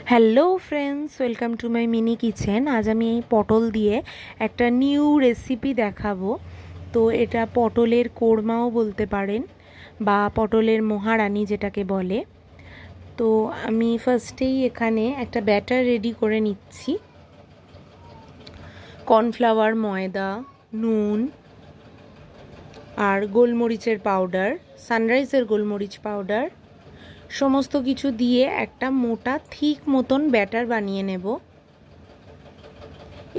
Hello friends, welcome to my mini kitchen. আজ আমি এই পটল দিয়ে একটা নিউ রেসিপি দেখাবো। তো এটা পটলের কোরমাও বলতে পারেন বা পটলের মহারানী যেটাকে বলে। তো আমি ফার্স্টেই এখানে একটা ব্যাটার রেডি করে নিচ্ছি। কর্নফ্লাওয়ার, ময়দা, নুন আর গোলমরিচের পাউডার, সানরাইজের গোলমরিচ পাউডার সমস্ত কিছু দিয়ে একটা মোটা থিক মতন ব্যাটার বানিয়ে নেব।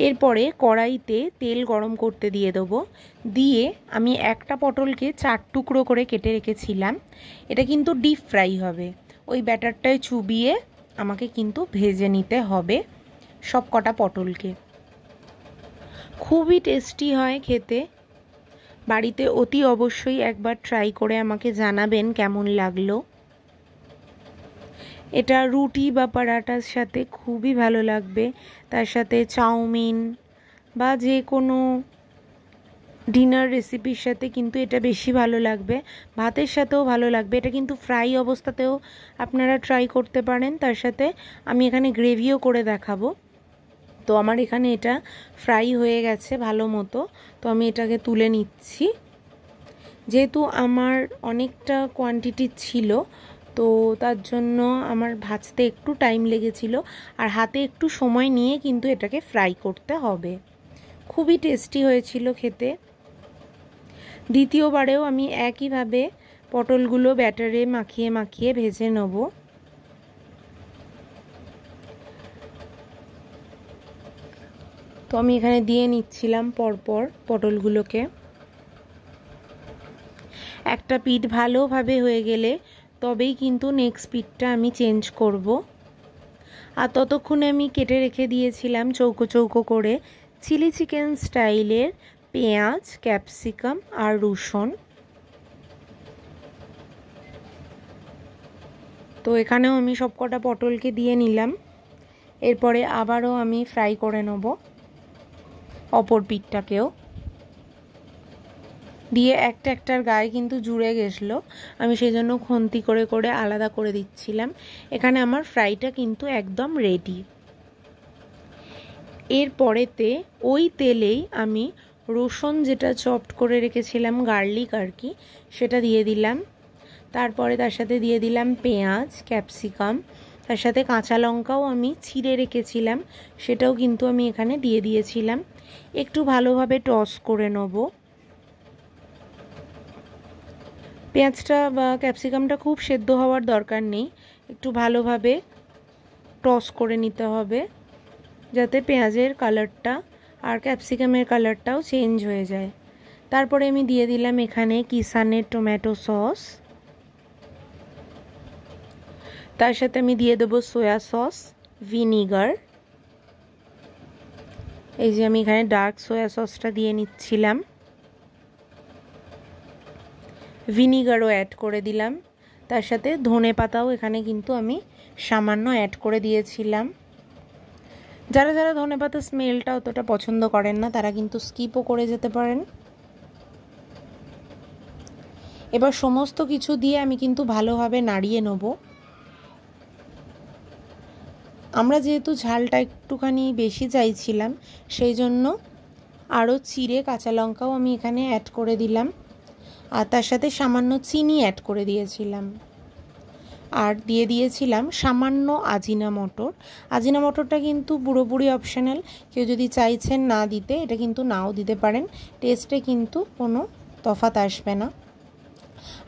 এরপরে কড়াইতে তেল গরম করতে দিয়ে দেবো। দিয়ে আমি একটা পটলকে 4 টুকরো করে কেটে রেখেছিলাম। এটা কিন্তু ডিপ ফ্রাই হবে। ওই ব্যাটারটায় চুবিয়ে আমাকে কিন্তু ভেজে নিতে হবে সব কটা পটলকে। খুবই টেস্টি হয় খেতে। বাড়িতে অতি অবশ্যই একবার ট্রাই করে আমাকে জানাবেন কেমন লাগলো। এটা রুটি বা পরাটার সাথে খুবই ভালো লাগবে। তার সাথে চাউমিন বা যে কোনো ডিনার রেসিপির সাথে কিন্তু এটা বেশি ভালো লাগবে। ভাতের সাথেও ভালো লাগবে। এটা কিন্তু ফ্রাই অবস্থাতেও আপনারা ট্রাই করতে পারেন। তার সাথে আমি এখানে গ্রেভিও করে দেখাবো। তো আমার এখানে এটা ফ্রাই হয়ে গেছে ভালো মতো। তো আমি এটাকে তুলে নিচ্ছি। যেহেতু আমার অনেকটা কোয়ান্টিটি ছিল, তো তার জন্য আমার ভাজতে একটু টাইম লেগেছিল আর হাতে একটু সময় নিয়ে কিন্তু এটাকে ফ্রাই করতে হবে। খুবই টেস্টি হয়েছিল খেতে। দ্বিতীয়বারেও আমি একইভাবে পটলগুলো ব্যাটারে মাখিয়ে মাখিয়ে ভেজে নেব। তো আমি এখানে দিয়ে নিচ্ছিলাম পরপর পটলগুলোকে। একটা পিঠ ভালোভাবে হয়ে গেলে তবেই কিন্তু নেক্সট পিঠটা আমি চেঞ্জ করব। আর ততক্ষণে আমি কেটে রেখে দিয়েছিলাম চৌকো চৌকো করে চিলি চিকেন স্টাইলের পেঁয়াজ, ক্যাপসিকাম আর রসুন। তো এখানেও আমি সবকটা পটলকে দিয়ে নিলাম। এরপরে আবারও আমি ফ্রাই করে নেব অপর পিঠটাকেও। দিয়ে একটার গায়ে কিন্তু জুড়ে গেছিলো, আমি সেই জন্য খুন্তি করে করে আলাদা করে দিচ্ছিলাম। এখানে আমার ফ্রাইটা কিন্তু একদম রেডি। এরপরেতে ওই তেলেই আমি রসুন যেটা চপড করে রেখেছিলাম, গার্লিক আর কি, সেটা দিয়ে দিলাম। তারপরে তার সাথে দিয়ে দিলাম পেঁয়াজ, ক্যাপসিকাম, তার সাথে কাঁচা লঙ্কাও আমি ছিঁড়ে রেখেছিলাম, সেটাও কিন্তু আমি এখানে দিয়ে দিয়েছিলাম। একটু ভালোভাবে টস করে নেব। পেঁয়াজটা বা ক্যাপসিকামটা খুব সেদ্ধ হওয়ার দরকার নেই, একটু ভালোভাবে টস করে নিতে হবে যাতে পেঁয়াজের কালারটা আর ক্যাপসিকামের কালারটাও চেঞ্জ হয়ে যায়। তারপরে আমি দিয়ে দিলাম এখানে কিষানের টমেটো সস। তার সাথে আমি দিয়ে দেবো সয়া সস, ভিনিগার। এই যে আমি এখানে ডার্ক সয়া সসটা দিয়ে নিচ্ছিলাম। ভিনিগারও অ্যাড করে দিলাম। তার সাথে ধনে পাতাও এখানে কিন্তু আমি সামান্য অ্যাড করে দিয়েছিলাম। যারা যারা ধনে পাতার স্মেলটা অতটা পছন্দ করেন না তারা কিন্তু স্কিপও করে যেতে পারেন। এবার সমস্ত কিছু দিয়ে আমি কিন্তু ভালোভাবে নাড়িয়ে নেব। আমরা যেহেতু ঝালটা একটুখানি বেশি চাইছিলাম, সেই জন্য আরও চিড়ে কাঁচা লঙ্কাও আমি এখানে অ্যাড করে দিলাম। আর তার সাথে সামান্য চিনি অ্যাড করে দিয়েছিলাম। আর দিয়ে দিয়েছিলাম সামান্য আজিনা মটর। আজিনা মটরটা কিন্তু পুরোপুরি অপশনাল, কেউ যদি চাইছেন না দিতে এটা কিন্তু নাও দিতে পারেন, টেস্টে কিন্তু কোনো তফাৎ আসবে না।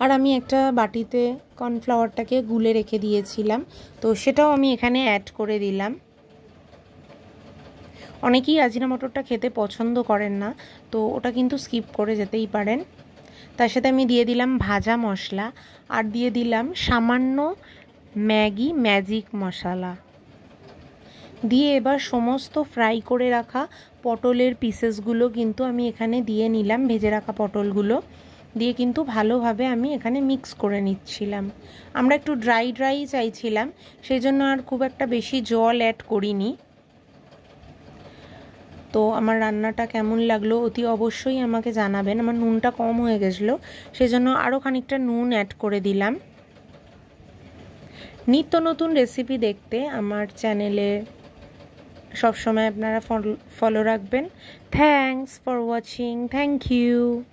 আর আমি একটা বাটিতে কর্নফ্লাওয়ারটাকে গুলে রেখে দিয়েছিলাম, তো সেটাও আমি এখানে অ্যাড করে দিলাম। অনেকেই আজিনা মটরটা খেতে পছন্দ করেন না, তো ওটা কিন্তু স্কিপ করে যেতেই পারেন। তার সাথে আমি দিয়ে দিলাম ভাজা মশলা আর দিয়ে দিলাম সামান্য ম্যাগি ম্যাজিক মশলা দিয়ে এবার সমস্ত ফ্রাই করে রাখা পটলের পিসেসগুলো কিন্তু আমি এখানে দিয়ে নিলাম। ভেজে রাখা পটলগুলো দিয়ে কিন্তু ভালোভাবে আমি এখানে মিক্স করে নিচ্ছিলাম। আমরা একটু ড্রাই ড্রাই চাইছিলাম, সেই জন্য আর খুব একটা বেশি জল অ্যাড করিনি। তো আমার রান্নাটা কেমন লাগলো অতি অবশ্যই আমাকে জানাবেন। আমার নুনটা কম হয়ে গেছিলো, সেজন্য আরও খানিকটা নুন অ্যাড করে দিলাম। নিত্য নতুন রেসিপি দেখতে আমার চ্যানেলে সবসময় আপনারা ফলো রাখবেন। Thanks for watching. Thank you.